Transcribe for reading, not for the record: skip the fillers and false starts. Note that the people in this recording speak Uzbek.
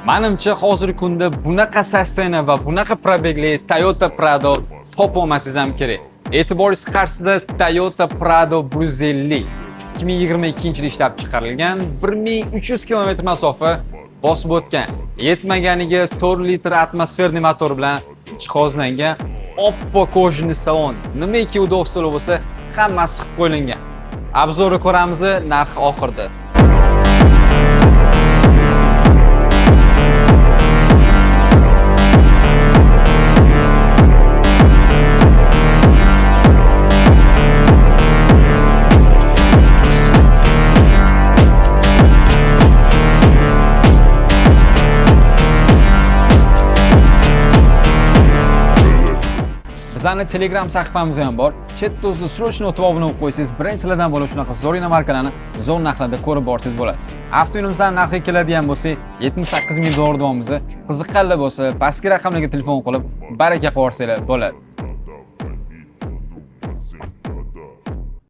Menimcha hozirgi kunda bunaqa sustain va bunaqa probegli Toyota Prado topolmasangiz ham kerak. E'tiboringiz qarshisida Toyota Prado 150 2022-yil ishlab chiqarilgan 1300 km masofa bosib o'tgan. Yetmaganiga 4 litr atmosferniy motor bilan jihozlangan oppoq kojniy salon. Nimaiki udobsizlar bo'lsa, hammasi qilib qo'yilgan. Obzorni ko'ramiz, narxi oxirda. Bizning Telegram sahifamiz ham bor. Chetda o'zi srochno o'tib obuna bo'lib qo'ysangiz, birinchilardan bo'lib shunaqa zo'rina markalarni zo'r narxlarda ko'rib borsangiz bo'ladi. Avtomobilimizdan narxiga keladigan bo'lsak, $78,000 davomimiz. Qiziqqanlar bo'lsa, pastki raqamlarga telefon qilib, baraka qilib olsanglar bo'ladi.